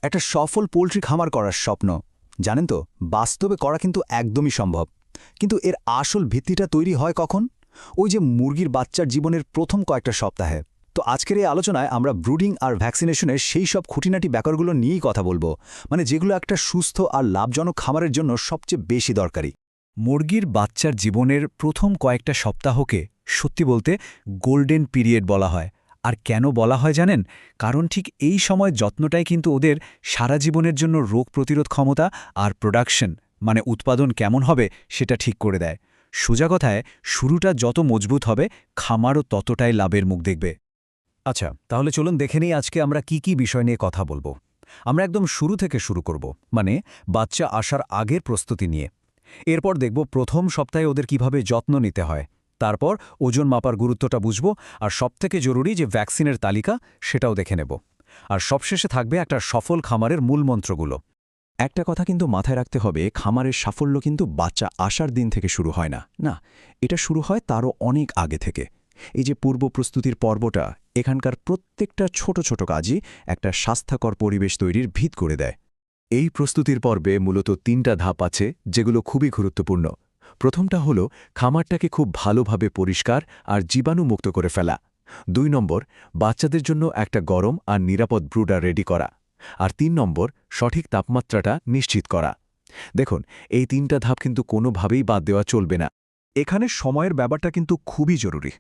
একটা সফল পোল্ট্রি খামার করার স্বপ্ন জানেন তো, বাস্তবে করা কিন্তু একদমই সম্ভব। কিন্তু এর আসল ভিত্তিটা তৈরি হয় কখন? ওই যে মুরগির বাচ্চার জীবনের প্রথম কয়েকটা সপ্তাহে। তো আজকের এই আলোচনায় আমরা ব্রুডিং আর ভ্যাকসিনেশনের সেই সব খুঁটিনাটি ব্যাপারগুলো নিয়েই কথা বলবো, মানে যেগুলো একটা সুস্থ আর লাভজনক খামারের জন্য সবচেয়ে বেশি দরকারি। মুরগির বাচ্চার জীবনের প্রথম কয়েকটা সপ্তাহকে সত্যি বলতে গোল্ডেন পিরিয়ড বলা হয়। আর কেন বলা হয় জানেন? কারণ ঠিক এই সময় যত্নটাই কিন্তু ওদের সারা জীবনের জন্য রোগ প্রতিরোধ ক্ষমতা আর প্রোডাকশন মানে উৎপাদন কেমন হবে সেটা ঠিক করে দেয়। সোজা কথায় শুরুটা যত মজবুত হবে খামারও ততটাই লাভের মুখ দেখবে। আচ্ছা, তাহলে চলুন দেখে নিই আজকে আমরা কি কি বিষয় নিয়ে কথা বলবো। আমরা একদম শুরু থেকে শুরু করব, মানে বাচ্চা আসার আগের প্রস্তুতি নিয়ে। এরপর দেখব প্রথম সপ্তাহে ওদের কিভাবে যত্ন নিতে হয়। তারপর ওজন মাপার গুরুত্বটা বুঝব, আর সবথেকে জরুরি যে ভ্যাকসিনের তালিকা সেটাও দেখে নেব। আর সবশেষে থাকবে একটা সফল খামারের মূল মন্ত্রগুলো। একটা কথা কিন্তু মাথায় রাখতে হবে, খামারের সাফল্য কিন্তু বাচ্চা আসার দিন থেকে শুরু হয় না। না, এটা শুরু হয় তারও অনেক আগে থেকে। এই যে পূর্ব প্রস্তুতির পর্বটা, এখানকার প্রত্যেকটা ছোট ছোট কাজই একটা স্বাস্থ্যকর পরিবেশ তৈরির ভিত করে দেয়। এই প্রস্তুতির পর্বে মূলত ৩টা ধাপ আছে যেগুলো খুবই গুরুত্বপূর্ণ। প্রথমটা হলো খামারটাকে খুব ভালোভাবে পরিষ্কার আর জীবাণুমুক্ত করে ফেলা। ২ নম্বর, বাচ্চাদের জন্য একটা গরম আর নিরাপদ ব্রুডার রেডি করা। আর ৩ নম্বর, সঠিক তাপমাত্রাটা নিশ্চিত করা। দেখুন, এই ৩টা ধাপ কিন্তু কোনোভাবেই বাদ দেওয়া চলবে না। এখানে সময়ের ব্যাপারটা কিন্তু খুবই জরুরি।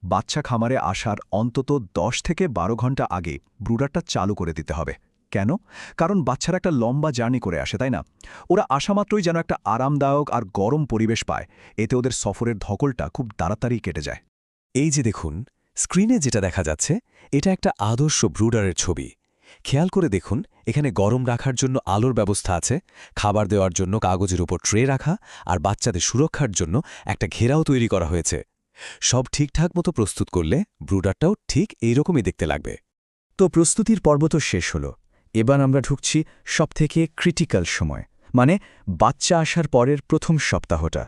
বাচ্চা খামারে আসার অন্তত ১০ থেকে ১২ ঘন্টা আগে ব্রুডারটা চালু করে দিতে হবে। কেন? কারণ বাচ্চারা একটা লম্বা জার্নি করে আসে, তাই না? ওরা আসামাত্রই যেন একটা আরামদায়ক আর গরম পরিবেশ পায়, এতে ওদের সফরের ধকলটা খুব তাড়াতাড়ি কেটে যায়। এই যে দেখুন, স্ক্রিনে যেটা দেখা যাচ্ছে, এটা একটা আদর্শ ব্রুডারের ছবি। খেয়াল করে দেখুন, এখানে গরম রাখার জন্য আলোর ব্যবস্থা আছে, খাবার দেওয়ার জন্য কাগজের উপর ট্রে রাখা, আর বাচ্চাদের সুরক্ষার জন্য একটা ঘেরাও তৈরি করা হয়েছে। সব ঠিকঠাক মতো প্রস্তুত করলে ব্রুডারটাও ঠিক এইরকমই দেখতে লাগবে। তো প্রস্তুতির পর্ব তো শেষ হলো। এবার আমরা ঢুকছি সবথেকে ক্রিটিক্যাল সময়, মানে বাচ্চা আসার পরের প্রথম সপ্তাহটা।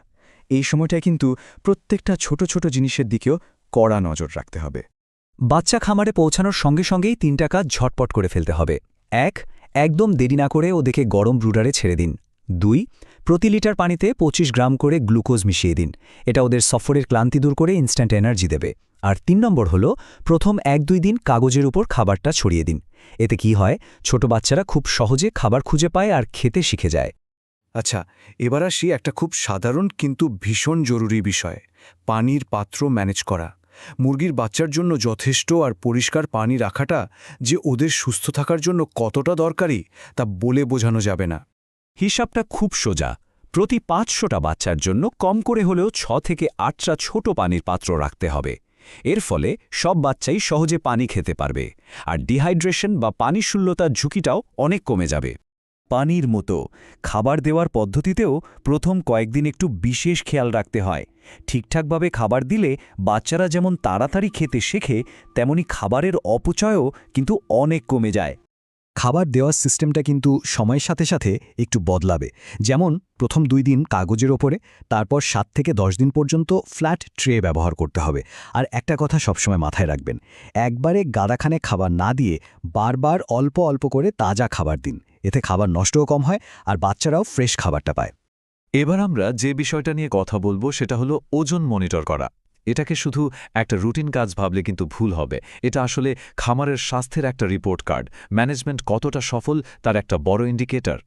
এই সময়টায় কিন্তু প্রত্যেকটা ছোট ছোট জিনিসের দিকেও কড়া নজর রাখতে হবে। বাচ্চা খামারে পৌঁছানোর সঙ্গে সঙ্গেই ৩টা কাজ ঝটপট করে ফেলতে হবে। ১. একদম দেরি না করে ওদেরকে গরম ব্রুডারে ছেড়ে দিন। ২. প্রতি লিটার পানিতে ২৫ গ্রাম করে গ্লুকোজ মিশিয়ে দিন। এটা ওদের সফরের ক্লান্তি দূর করে ইনস্ট্যান্ট এনার্জি দেবে। আর ৩ নম্বর হল, প্রথম ১-২ দিন কাগজের উপর খাবারটা ছড়িয়ে দিন। এতে কি হয়, ছোট বাচ্চারা খুব সহজে খাবার খুঁজে পায় আর খেতে শিখে যায়। আচ্ছা, এবার আসি একটা খুব সাধারণ কিন্তু ভীষণ জরুরি বিষয়, পানির পাত্র ম্যানেজ করা। মুরগির বাচ্চার জন্য যথেষ্ট আর পরিষ্কার পানি রাখাটা যে ওদের সুস্থ থাকার জন্য কতটা দরকারি তা বলে বোঝানো যাবে না। হিসাবটা খুব সোজা। প্রতি ৫০০টা বাচ্চার জন্য কম করে হলেও ৬ থেকে ৮টা ছোট পানির পাত্র রাখতে হবে। এর ফলে সব বাচ্চাই সহজে পানি খেতে পারবে, আর ডিহাইড্রেশন বা পানিশূন্যতার ঝুঁকিটাও অনেক কমে যাবে। পানির মতো খাবার দেওয়ার পদ্ধতিতেও প্রথম কয়েকদিন একটু বিশেষ খেয়াল রাখতে হয়। ঠিকঠাকভাবে খাবার দিলে বাচ্চারা যেমন তাড়াতাড়ি খেতে শেখে, তেমনি খাবারের অপচয়ও কিন্তু অনেক কমে যায়। খাবার দেওয়ার সিস্টেমটা কিন্তু সময়ের সাথে সাথে একটু বদলাবে। যেমন প্রথম ২ দিন কাগজের ওপরে, তারপর ৭ থেকে ১০ দিন পর্যন্ত ফ্ল্যাট ট্রে ব্যবহার করতে হবে। আর একটা কথা সবসময় মাথায় রাখবেন, একবারে গাদাখানে খাবার না দিয়ে বারবার অল্প অল্প করে তাজা খাবার দিন। এতে খাবার নষ্টও কম হয় আর বাচ্চারাও ফ্রেশ খাবারটা পায়। এবার আমরা যে বিষয়টা নিয়ে কথা বলবো সেটা হলো ওজন মনিটর করা। এটাকে শুধু একটা রুটিন কাজ ভাবলে কিন্তু ভুল হবে। এটা আসলে খামারের স্বাস্থ্যের একটা রিপোর্ট কার্ড। ম্যানেজমেন্ট কতটা সফল তার একটা বড় ইন্ডিকেটর।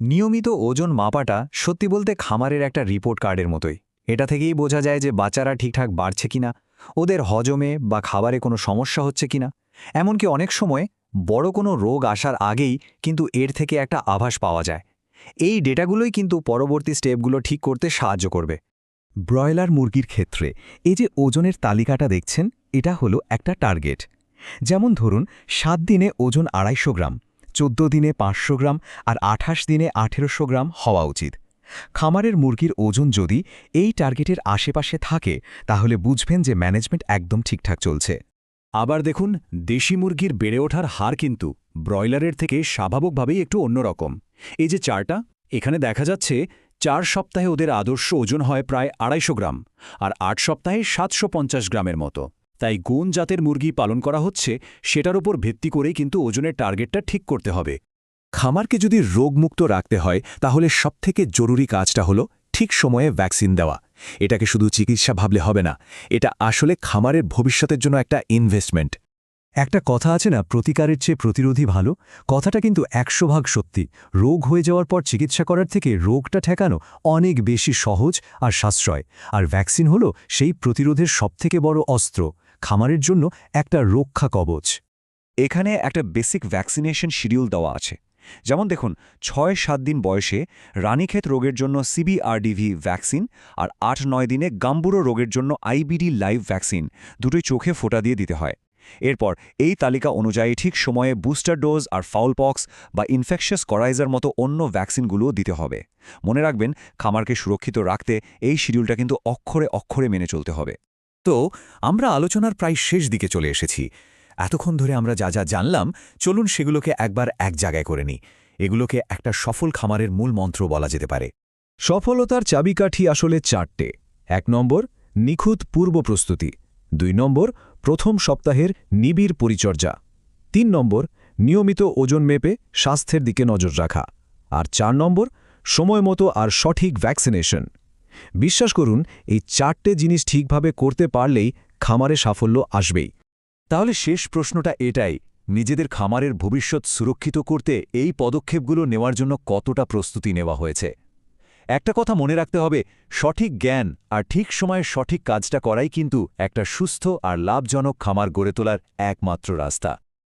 নিয়মিত ওজন মাপাটা সত্যি বলতে খামারের একটা রিপোর্ট কার্ডের মতোই। এটা থেকেই বোঝা যায় যে বাচ্চারা ঠিকঠাক বাড়ছে কিনা, ওদের হজমে বা খাবারে কোনো সমস্যা হচ্ছে কিনা। এমনকি অনেক সময় বড় কোনো রোগ আসার আগেই কিন্তু এর থেকে একটা আভাস পাওয়া যায়। এই ডেটাগুলোই কিন্তু পরবর্তী স্টেপগুলো ঠিক করতে সাহায্য করবে। ব্রয়লার মুরগির ক্ষেত্রে এই যে ওজনের তালিকাটা দেখছেন, এটা হলো একটা টার্গেট। যেমন ধরুন ৭ দিনে ওজন ২৫০ গ্রাম, ১৪ দিনে ৫০০ গ্রাম আর ২৮ দিনে ১৮০০ গ্রাম হওয়া উচিত। খামারের মুরগির ওজন যদি এই টার্গেটের আশেপাশে থাকে, তাহলে বুঝবেন যে ম্যানেজমেন্ট একদম ঠিকঠাক চলছে। আবার দেখুন, দেশি মুরগির বেড়ে ওঠার হার কিন্তু ব্রয়লারের থেকে স্বাভাবিকভাবেই একটু অন্যরকম। এই যে চারটা, এখানে দেখা যাচ্ছে ৪ সপ্তাহে ওদের আদর্শ ওজন হয় প্রায় ২৫০ গ্রাম, আর ৮ সপ্তাহে ৭৫০ গ্রামের মতো। তাই কোন জাতের মুরগি পালন করা হচ্ছে সেটার উপর ভিত্তি করেই কিন্তু ওজনের টার্গেটটা ঠিক করতে হবে। খামারকে যদি রোগমুক্ত রাখতে হয় তাহলে সবথেকে জরুরি কাজটা হলো ঠিক সময়ে ভ্যাকসিন দেওয়া। এটাকে শুধু চিকিৎসা ভাবলে হবে না, এটা আসলে খামারের ভবিষ্যতের জন্য একটা ইনভেস্টমেন্ট। একটা কথা আছে না, প্রতিকারের চেয়ে প্রতিরোধী ভালো। কথাটা কিন্তু 100% সত্যি। রোগ হয়ে যাওয়ার পর চিকিৎসা করার থেকে রোগটা ঠেকানো অনেক বেশি সহজ আর সাশ্রয়। আর ভ্যাকসিন হলো সেই প্রতিরোধের সবথেকে বড় অস্ত্র, খামারের জন্য একটা রক্ষা কবচ। এখানে একটা বেসিক ভ্যাকসিনেশন শিডিউল দেওয়া আছে। যেমন দেখুন, 6-7 দিন বয়সে রানীক্ষেত রোগের জন্য সিবিআরডিভি ভ্যাকসিন, আর 8-9 দিনে গাম্বুরো রোগের জন্য আইবিডি লাইভ ভ্যাকসিন, দুটোই চোখে ফোঁটা দিয়ে দিতে হয়। এরপর এই তালিকা অনুযায়ী ঠিক সময়ে বুস্টার ডোজ আর ফাউলপক্স বা ইনফেকশাস করাইজার মতো অন্য ভ্যাকসিনগুলোও দিতে হবে। মনে রাখবেন, খামারকে সুরক্ষিত রাখতে এই শিডিউলটা কিন্তু অক্ষরে অক্ষরে মেনে চলতে হবে। তো আমরা আলোচনার প্রায় শেষ দিকে চলে এসেছি। এতক্ষণ ধরে আমরা যা যা জানলাম, চলুন সেগুলোকে একবার এক জায়গায় করে নিই। এগুলোকে একটা সফল খামারের মূল মন্ত্র বলা যেতে পারে। সফলতার চাবিকাঠি আসলে 4টে। 1 নম্বর, নিখুঁত পূর্ব প্রস্তুতি। 2 নম্বর, প্রথম সপ্তাহের নিবিড় পরিচর্যা। 3 নম্বর, নিয়মিত ওজন মেপে স্বাস্থ্যের দিকে নজর রাখা। আর 4 নম্বর, সময়মতো আর সঠিক ভ্যাকসিনেশন। বিশ্বাস করুন, এই 4টে জিনিস ঠিকভাবে করতে পারলেই খামারে সাফল্য আসবেই। তাহলে শেষ প্রশ্নটা এটাই, নিজেদের খামারের ভবিষ্যৎ সুরক্ষিত করতে এই পদক্ষেপগুলো নেওয়ার জন্য কতটা প্রস্তুতি নেওয়া হয়েছে? একটা কথা মনে রাখতে হবে, সঠিক জ্ঞান আর ঠিক সময়ে সঠিক কাজটা করাই কিন্তু একটা সুস্থ আর লাভজনক খামার গড়ে তোলার একমাত্র রাস্তা।